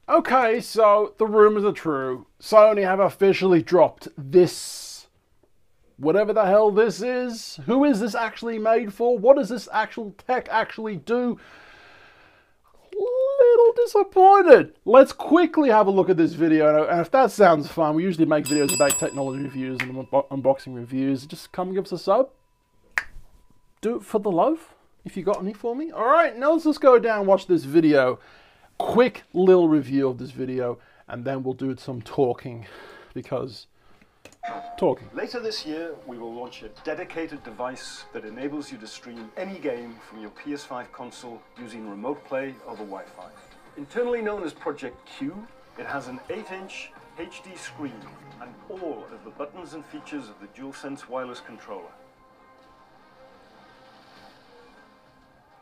Okay, so the rumors are true. Sony have officially dropped this, whatever the hell this is. Who is this actually made for? What does this actual tech actually do? Little disappointed. Let's quickly have a look at this video, and if that sounds fun, we usually make videos about technology reviews and unboxing reviews. Just come and give us a sub. Do it for the love, if you got any for me. Alright, now let's just go down and watch this video. Quick little review of this video, and then we'll do some talking, because talking. Later this year, we will launch a dedicated device that enables you to stream any game from your PS5 console using remote play over Wi-Fi. Internally known as Project Q, it has an 8-inch HD screen and all of the buttons and features of the DualSense wireless controller.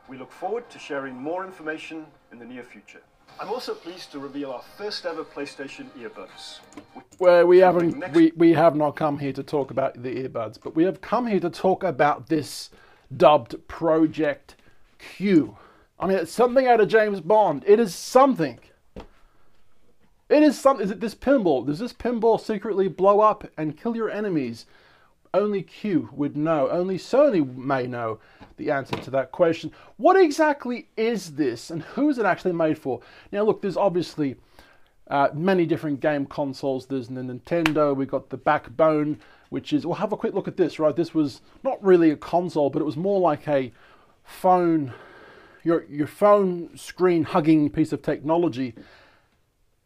We look forward to sharing more information in the near future. I'm also pleased to reveal our first ever PlayStation earbuds. Well, we have not come here to talk about the earbuds, but we have come here to talk about this dubbed Project Q. I mean, it's something out of James Bond. It is something. It is something. Is it this pinball? Does this pinball secretly blow up and kill your enemies? Only Q would know. Only Sony may know the answer to that question. What exactly is this, and who is it actually made for? Now, look, there's obviously many different game consoles. There's the Nintendo. We've got the Backbone, which is... We'll have a quick look at this, right? This was not really a console, but it was more like a phone... Your phone screen hugging piece of technology.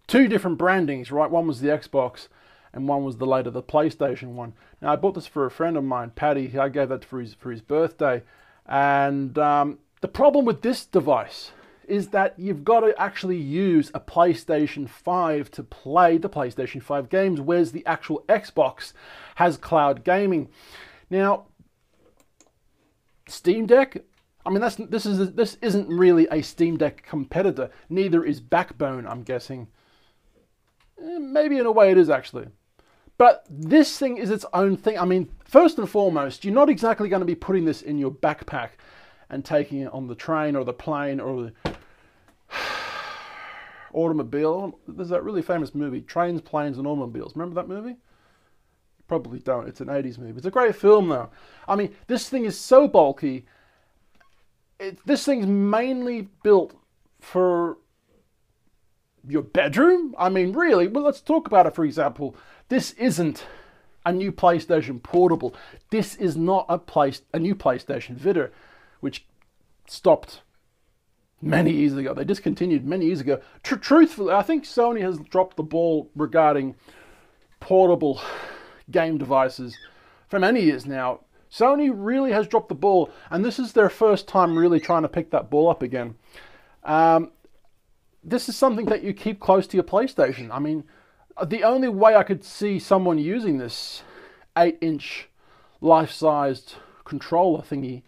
Two different brandings, right? One was the Xbox, and one was the PlayStation one. Now, I bought this for a friend of mine, Paddy. I gave that for his birthday. And the problem with this device is that you've got to actually use a PlayStation 5 to play the PlayStation 5 games, whereas the actual Xbox has cloud gaming. Now, Steam Deck, I mean, this isn't really a Steam Deck competitor. Neither is Backbone, I'm guessing. Maybe in a way it is, actually. But this thing is its own thing. I mean, first and foremost, you're not exactly going to be putting this in your backpack and taking it on the train or the plane or the automobile. There's that really famous movie, Trains, Planes and Automobiles. Remember that movie? You probably don't. It's an 80s movie. It's a great film, though. I mean, this thing is so bulky. This thing's mainly built for your bedroom? I mean, really? Well, let's talk about it, for example. This isn't a new PlayStation Portable. This is not a new PlayStation Vita, which stopped many years ago. They discontinued many years ago. Truthfully, I think Sony has dropped the ball regarding portable game devices for many years now. Sony really has dropped the ball, and this is their first time really trying to pick that ball up again. This is something that you keep close to your PlayStation. I mean, the only way I could see someone using this 8-inch life-sized controller thingy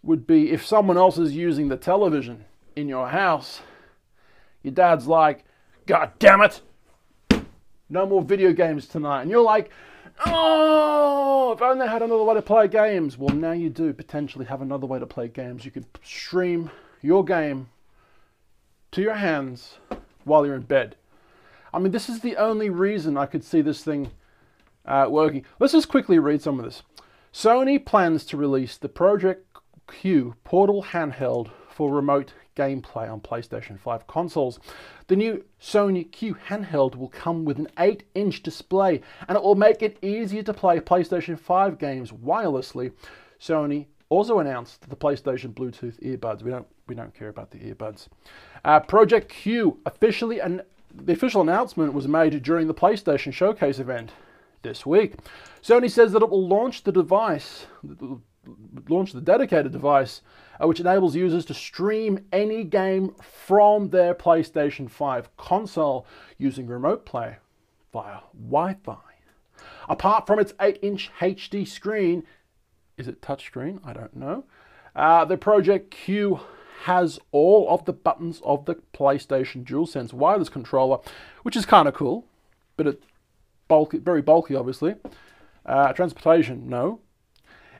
would be if someone else is using the television in your house. Your dad's like, God damn it, no more video games tonight. And you're like, oh, if I only had another way to play games. Well, now you do potentially have another way to play games. You could stream your game to your hands while you're in bed. I mean, this is the only reason I could see this thing working. Let's just quickly read some of this. Sony plans to release the Project Q portable handheld for remote gameplay on PlayStation 5 consoles. The new Sony Q handheld will come with an 8-inch display, and it will make it easier to play PlayStation 5 games wirelessly. Sony also announced the PlayStation Bluetooth earbuds. We don't care about the earbuds. Project Q the official announcement was made during the PlayStation Showcase event this week. Sony says that it will launch the dedicated device, which enables users to stream any game from their PlayStation 5 console using remote play via Wi-Fi. Apart from its 8-inch HD screen, is it touchscreen? I don't know. The Project Q has all of the buttons of the PlayStation DualSense wireless controller, which is kind of cool, but it's bulky, very bulky, obviously. Transportation, no.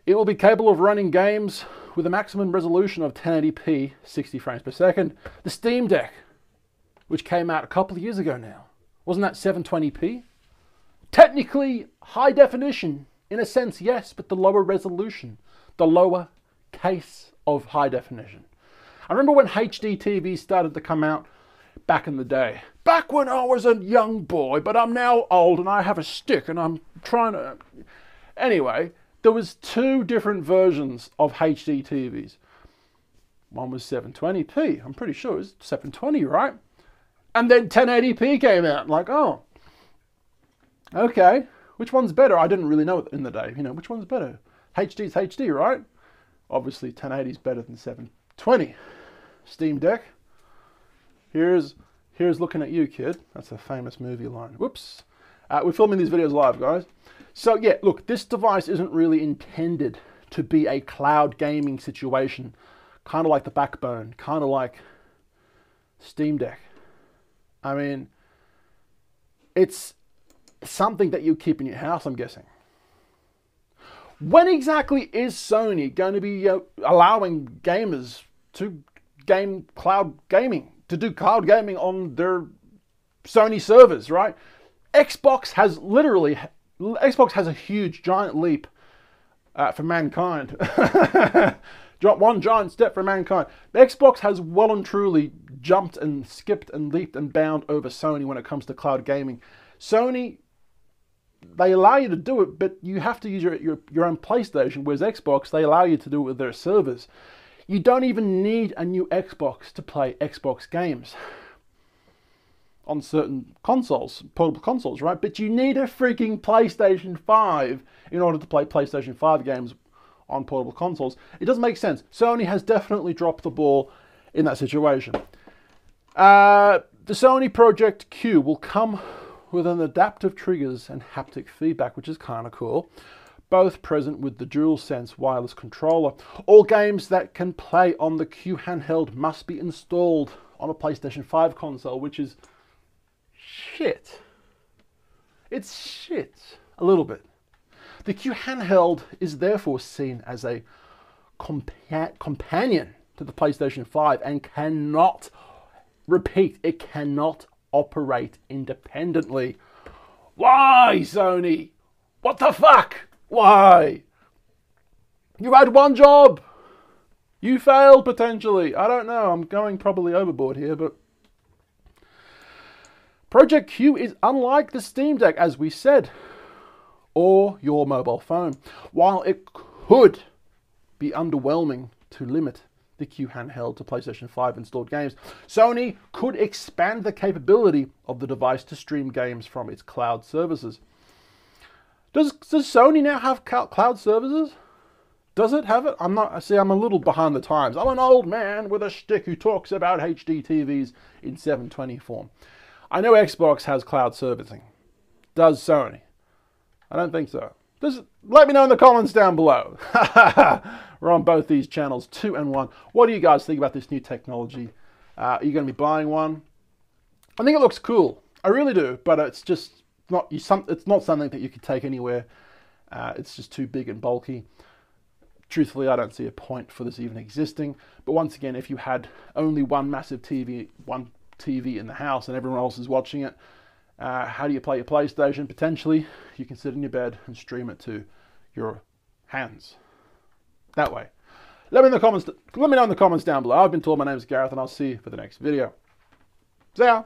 It will be capable of running games with a maximum resolution of 1080p, 60 frames per second. The Steam Deck. which came out a couple of years ago now. Wasn't that 720p? Technically high definition, in a sense, yes, but the lower resolution, the lower case of high definition. I remember when HD TVs started to come out back in the day. Back when I was a young boy, but I'm now old and I have a stick and I'm trying to... Anyway, there was two different versions of HD TVs. One was 720p. I'm pretty sure it was 720, right? And then 1080p came out. Like, oh, okay. Which one's better? I didn't really know in the day. You know, which one's better? HD's HD, right? Obviously, 1080 is better than 720. Steam Deck. Here's looking at you, kid. That's a famous movie line. Whoops. We're filming these videos live, guys. So yeah, look, this device isn't really intended to be a cloud gaming situation. Kind of like the Backbone. Kind of like Steam Deck. I mean, it's something that you keep in your house, I'm guessing. When exactly is Sony going to be allowing gamers to game cloud gaming, to do cloud gaming on their Sony servers, right? Xbox has a huge, giant leap for mankind. One giant step for mankind. Xbox has well and truly jumped and skipped and leaped and bound over Sony when it comes to cloud gaming. Sony, they allow you to do it, but you have to use your own PlayStation, whereas Xbox, they allow you to do it with their servers. You don't even need a new Xbox to play Xbox games on certain consoles, portable consoles, right? But you need a freaking PlayStation 5 in order to play PlayStation 5 games on portable consoles. It doesn't make sense. Sony has definitely dropped the ball in that situation. The Sony Project Q will come with an adaptive triggers and haptic feedback, which is kind of cool. Both present with the DualSense wireless controller. All games that can play on the Q handheld must be installed on a PlayStation 5 console, which is shit. It's shit. A little bit. The Q handheld is therefore seen as a companion to the PlayStation 5 and cannot, repeat, it cannot operate independently. Why, Sony? What the fuck? Why? You had one job. You failed potentially. I don't know. I'm going probably overboard here, but Project Q is unlike the Steam Deck, as we said, or your mobile phone. While it could be underwhelming to limit the Q handheld to PlayStation 5 installed games, Sony could expand the capability of the device to stream games from its cloud services. Does Sony now have cloud services? Does it have it? I'm a little behind the times. I'm an old man with a shtick who talks about HD TVs in 720 form. I know Xbox has cloud servicing. Does Sony? I don't think so. Let me know in the comments down below. We're on both these channels, 2 and 1. What do you guys think about this new technology? Are you going to be buying one? I think it looks cool. I really do, but it's just it's not something that you could take anywhere. It's just too big and bulky. Truthfully, I don't see a point for this even existing. But once again, if you had only one massive TV, one TV in the house and everyone else is watching it, how do you play your PlayStation? Potentially, you can sit in your bed and stream it to your hands. That way. Let me know in the comments down below. I've been told, my name is Gareth, and I'll see you for the next video. See ya!